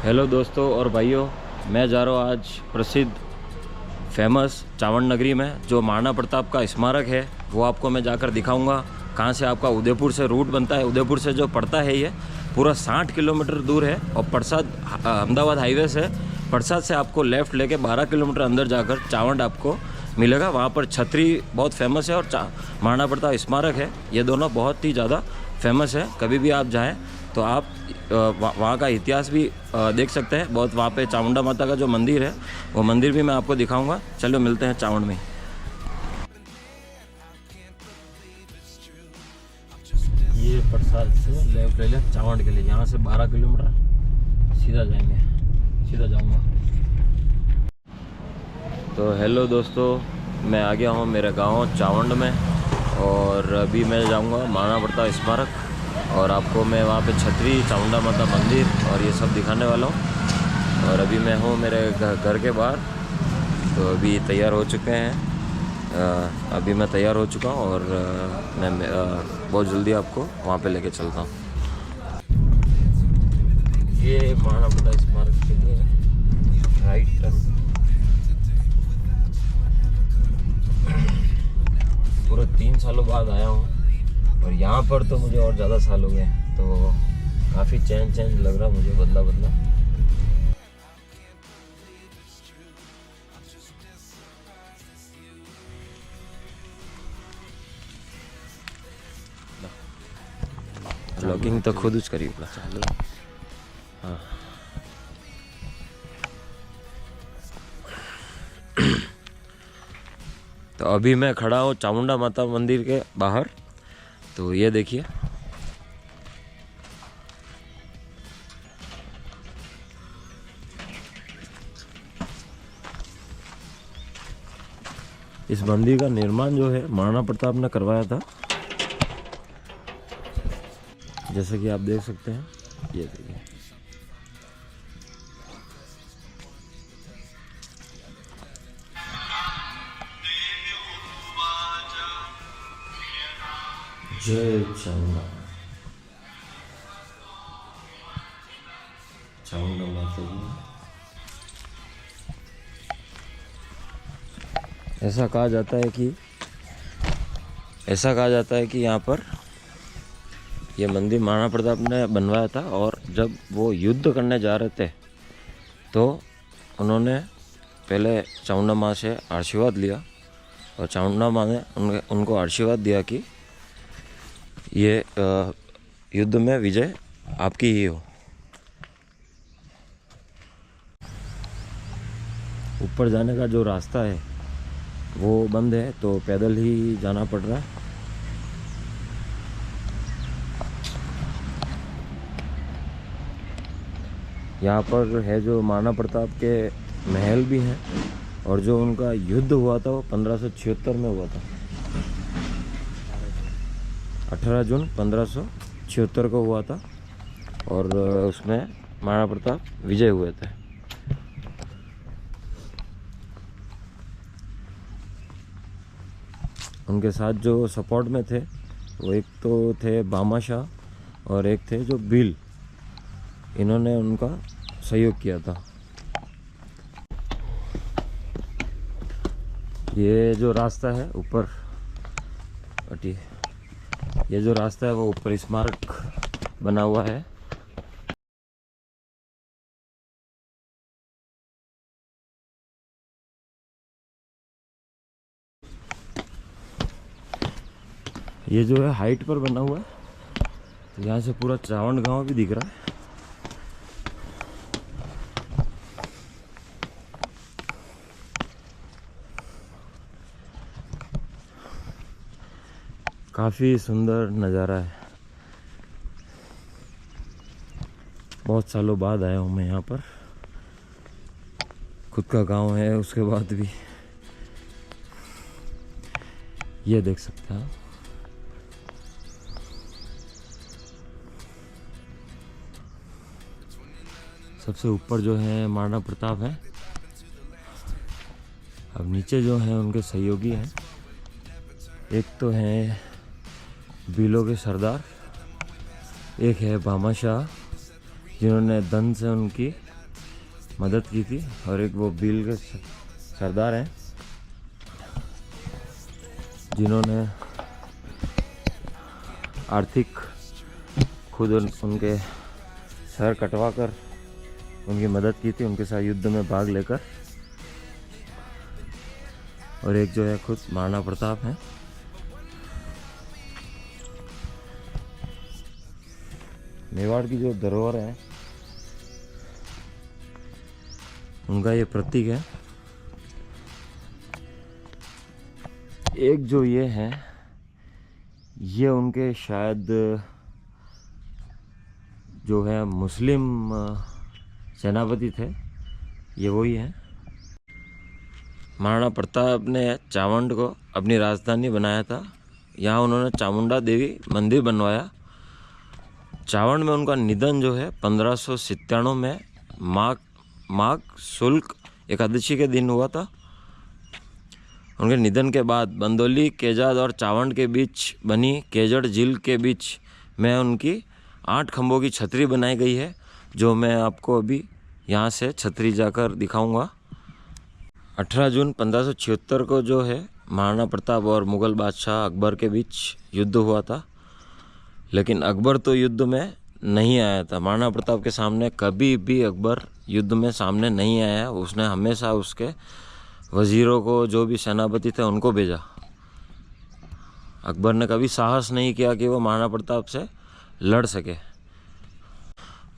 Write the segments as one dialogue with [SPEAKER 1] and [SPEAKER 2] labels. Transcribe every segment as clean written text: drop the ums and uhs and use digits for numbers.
[SPEAKER 1] Hello दोस्तों और भाइयों, मैं जा रहा हूँ आज प्रसिद्ध फेमस चावंड नगरी में। जो महाराणा प्रताप का स्मारक है वो आपको मैं जाकर दिखाऊंगा। कहाँ से आपका उदयपुर से रूट बनता है, उदयपुर से जो पड़ता है ये पूरा 60 किलोमीटर दूर है और परसाद अहमदाबाद हाईवे से परसाद से आपको लेफ़्ट लेके 12 किलोमीटर अंदर जाकर चावंड आपको मिलेगा। वहाँ पर छतरी बहुत फेमस है और महाराणा प्रताप स्मारक है। ये दोनों बहुत ही ज़्यादा फेमस है। कभी भी आप जाएँ तो आप वहाँ का इतिहास भी देख सकते हैं। बहुत वहाँ पे चामुंडा माता का जो मंदिर है वो मंदिर भी मैं आपको दिखाऊंगा। चलो मिलते हैं चावंड में। ये प्रसाद से लेफ्ट ले लें चावंड के लिए। यहाँ से 12 किलोमीटर सीधा जाएंगे, सीधा जाऊंगा। तो हेलो दोस्तों, मैं आ गया हूँ मेरे गांव चावंड में और अभी मैं जाऊँगा महाराणा प्रताप स्मारक और आपको मैं वहाँ पे छतरी, चामुंडा माता मंदिर और ये सब दिखाने वाला हूँ। और अभी मैं हूँ मेरे घर के बाहर, तो अभी तैयार हो चुके हैं। अभी मैं तैयार हो चुका हूँ और मैं बहुत जल्दी आपको वहाँ पे लेके चलता हूँ। ये महाराणा प्रताप स्मारक के लिए राइट टर्न। पूरे 3 सालों बाद आया हूँ और यहाँ पर तो मुझे और ज़्यादा साल हो गए, तो काफ़ी चेंज लग रहा मुझे, बदला। ब्लॉगिंग तो खुद ही करी पड़ा। हाँ तो अभी मैं खड़ा हूँ चामुंडा माता मंदिर के बाहर। तो ये देखिए, इस मंदिर का निर्माण जो है महाराणा प्रताप ने करवाया था, जैसे कि आप देख सकते हैं। ये देखिए, जय चामुंडा, चामुंडा माता जी। ऐसा कहा जाता है कि यहाँ पर ये मंदिर महाराणा प्रताप ने बनवाया था और जब वो युद्ध करने जा रहे थे तो उन्होंने पहले चामुंडा माँ से आशीर्वाद लिया और चामुंडा माँ ने उनको आशीर्वाद दिया कि ये युद्ध में विजय आपकी ही हो। ऊपर जाने का जो रास्ता है वो बंद है, तो पैदल ही जाना पड़ रहा है। यहाँ पर है जो महाराणा प्रताप के महल भी हैं और जो उनका युद्ध हुआ था वो 1576 में हुआ था। 18 जून 1576 को हुआ था और उसमें महाराणा प्रताप विजय हुए थे। उनके साथ जो सपोर्ट में थे वो एक तो थे भामाशाह और एक थे जो भील। इन्होंने उनका सहयोग किया था। ये जो रास्ता है ऊपर, ये जो रास्ता है वो ऊपर स्मारक बना हुआ है। ये जो है हाइट पर बना हुआ है, तो यहाँ से पूरा चावंड गांव भी दिख रहा है। काफ़ी सुंदर नज़ारा है। बहुत सालों बाद आया हूँ मैं यहाँ पर। खुद का गांव है, उसके बाद भी ये देख सकते हैं। सबसे ऊपर जो है महाराणा प्रताप है। अब नीचे जो है उनके सहयोगी हैं। एक तो हैं भीलों के सरदार, एक है भामाशाह जिन्होंने धन से उनकी मदद की थी। और एक वो भील के सरदार हैं जिन्होंने आर्थिक खुद उनके सर कटवा कर उनकी मदद की थी, उनके साथ युद्ध में भाग लेकर। और एक जो है खुद महाराणा प्रताप हैं। मेवाड़ की जो धरोहर है उनका ये प्रतीक है। एक जो ये है ये उनके शायद जो है मुस्लिम सेनापति थे, ये वही है। महाराणा प्रताप ने चावंड को अपनी राजधानी बनाया था। यहाँ उन्होंने चामुंडा देवी मंदिर बनवाया। चावंड में उनका निधन जो है 1597 में माघ शुल्क एकादशी के दिन हुआ था। उनके निधन के बाद बंदोली, केजाद और चावंड के बीच बनी केजड़ झील के बीच में उनकी 8 खंभों की छतरी बनाई गई है, जो मैं आपको अभी यहाँ से छतरी जाकर दिखाऊंगा। 18 जून 1576 को जो है महाराणा प्रताप और मुग़ल बादशाह अकबर के बीच युद्ध हुआ था, लेकिन अकबर तो युद्ध में नहीं आया था। महाराणा प्रताप के सामने कभी भी अकबर युद्ध में सामने नहीं आया। उसने हमेशा उसके वज़ीरों को, जो भी सेनापति थे, उनको भेजा। अकबर ने कभी साहस नहीं किया कि वो महाराणा प्रताप से लड़ सके।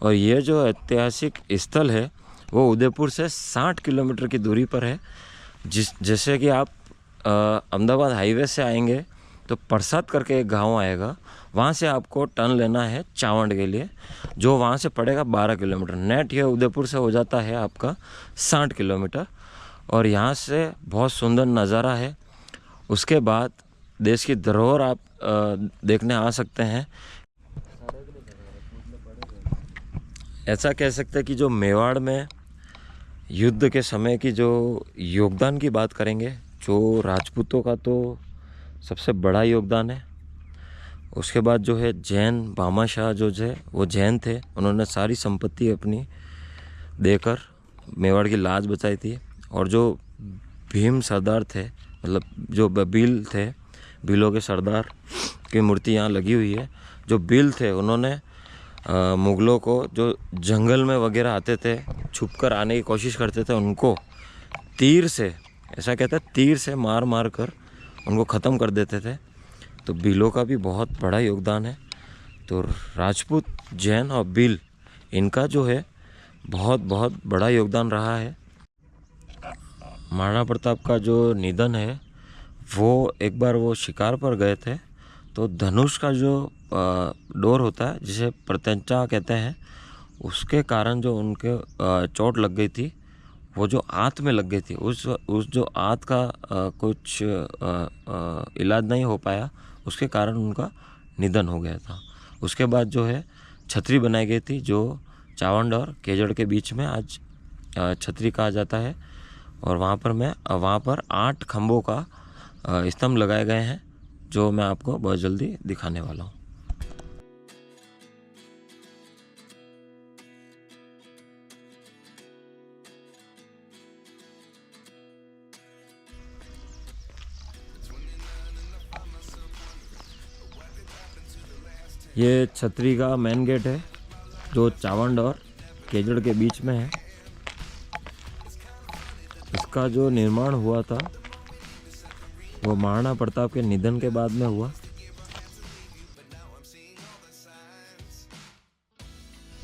[SPEAKER 1] और ये जो ऐतिहासिक स्थल है वो उदयपुर से 60 किलोमीटर की दूरी पर है। जैसे कि आप अहमदाबाद हाईवे से आएंगे तो प्रसाद करके एक गांव आएगा, वहाँ से आपको टर्न लेना है चावंड के लिए, जो वहाँ से पड़ेगा 12 किलोमीटर। नेट ये उदयपुर से हो जाता है आपका 60 किलोमीटर। और यहाँ से बहुत सुंदर नज़ारा है। उसके बाद देश की धरोहर आप देखने आ सकते हैं। ऐसा कह सकते हैं कि जो मेवाड़ में युद्ध के समय की जो योगदान की बात करेंगे, जो राजपूतों का तो सबसे बड़ा योगदान है। उसके बाद जो है जैन भामाशाह जो है वो जैन थे, उन्होंने सारी संपत्ति अपनी देकर मेवाड़ की लाज बचाई थी। और जो भीम सरदार थे, मतलब जो भील थे, भीलों के सरदार की मूर्ति यहाँ लगी हुई है। जो भील थे उन्होंने मुग़लों को जो जंगल में वगैरह आते थे, छुप कर आने की कोशिश करते थे, उनको तीर से, ऐसा कहते हैं, तीर से मार मार कर उनको ख़त्म कर देते थे। तो भीलों का भी बहुत बड़ा योगदान है। तो राजपूत, जैन और भील, इनका जो है बहुत बहुत बड़ा योगदान रहा है। महाराणा प्रताप का जो निधन है वो एक बार वो शिकार पर गए थे, तो धनुष का जो डोर होता है जिसे प्रत्यंचा कहते हैं, उसके कारण जो उनके चोट लग गई थी, वो जो आंत में लग गई थी, उस जो आंत का कुछ इलाज नहीं हो पाया, उसके कारण उनका निधन हो गया था। उसके बाद जो है छतरी बनाई गई थी, जो चावंड और केजड़ के बीच में आज छतरी कहा जाता है। और वहाँ पर 8 खंभों का स्तंभ लगाए गए हैं, जो मैं आपको बहुत जल्दी दिखाने वाला हूँ। ये छतरी का मेन गेट है, जो चावंड और केजड़ के बीच में है। इसका जो निर्माण हुआ था वो महाराणा प्रताप के निधन के बाद में हुआ।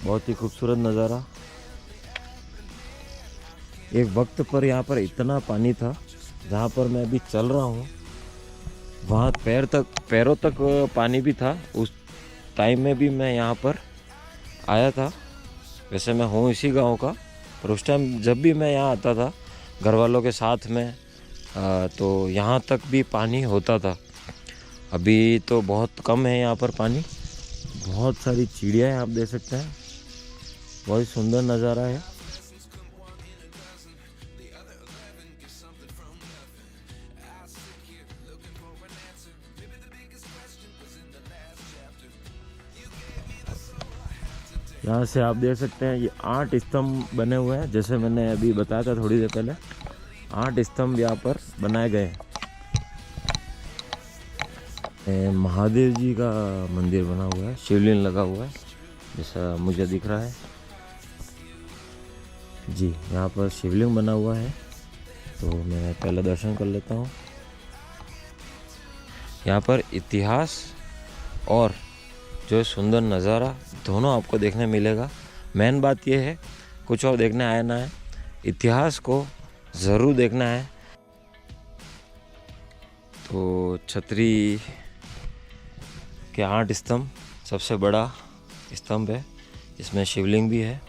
[SPEAKER 1] बहुत ही खूबसूरत नज़ारा। एक वक्त पर यहाँ पर इतना पानी था, जहाँ पर मैं अभी चल रहा हूँ वहाँ पैरों तक पानी भी था। उस टाइम में भी मैं यहाँ पर आया था। वैसे मैं हूँ इसी गांव का, पर उस टाइम जब भी मैं यहाँ आता था घर वालों के साथ में, तो यहाँ तक भी पानी होता था। अभी तो बहुत कम है यहाँ पर पानी। बहुत सारी चिड़िया हैं, आप देख सकते हैं। बहुत ही सुंदर नज़ारा है। यहाँ से आप देख सकते हैं ये 8 स्तंभ बने हुए हैं, जैसे मैंने अभी बताया था थोड़ी देर पहले। 8 स्तंभ यहाँ पर बनाए गए हैं। महादेव जी का मंदिर बना हुआ है, शिवलिंग लगा हुआ है जैसा मुझे दिख रहा है जी। यहाँ पर शिवलिंग बना हुआ है, तो मैं पहले दर्शन कर लेता हूँ। यहाँ पर इतिहास और जो सुंदर नज़ारा दोनों आपको देखने मिलेगा। मेन बात यह है, कुछ और देखने आया ना है, इतिहास को ज़रूर देखना है। तो छतरी के 8 स्तंभ, सबसे बड़ा स्तंभ है, इसमें शिवलिंग भी है।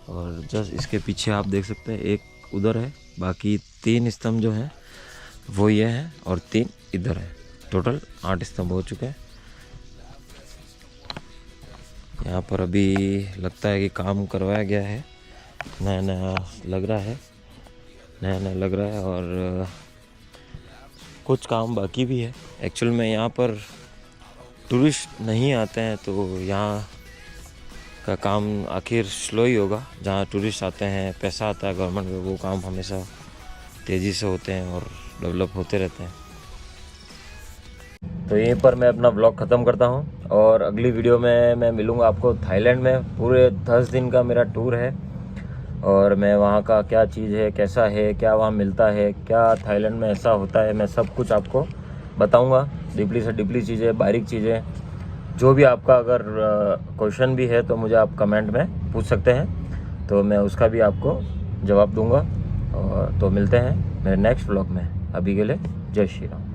[SPEAKER 1] और जस्ट इसके पीछे आप देख सकते हैं एक उधर है, बाकी 3 स्तंभ जो हैं वो ये हैं और 3 इधर है। टोटल 8 स्तंभ हो चुके हैं। यहाँ पर अभी लगता है कि काम करवाया गया है, नया नया लग रहा है, नया नया लग रहा है। और कुछ काम बाकी भी है। एक्चुअल में यहाँ पर टूरिस्ट नहीं आते हैं, तो यहाँ का काम आखिर स्लो ही होगा। जहाँ टूरिस्ट आते हैं, पैसा आता है गवर्नमेंट को, वो काम हमेशा तेज़ी से होते हैं और डेवलप होते रहते हैं। तो यहीं पर मैं अपना ब्लॉग ख़त्म करता हूँ, और अगली वीडियो में मैं मिलूँगा आपको थाईलैंड में। पूरे 10 दिन का मेरा टूर है, और मैं वहाँ का क्या चीज़ है, कैसा है, क्या वहाँ मिलता है, क्या थाईलैंड में ऐसा होता है, मैं सब कुछ आपको बताऊँगा। डीपली से डीपली चीज़ें, बारीक चीज़ें, जो भी आपका अगर क्वेश्चन भी है तो मुझे आप कमेंट में पूछ सकते हैं, तो मैं उसका भी आपको जवाब दूँगा। और तो मिलते हैं मेरे नेक्स्ट व्लॉग में। अभी के लिए जय श्री राम।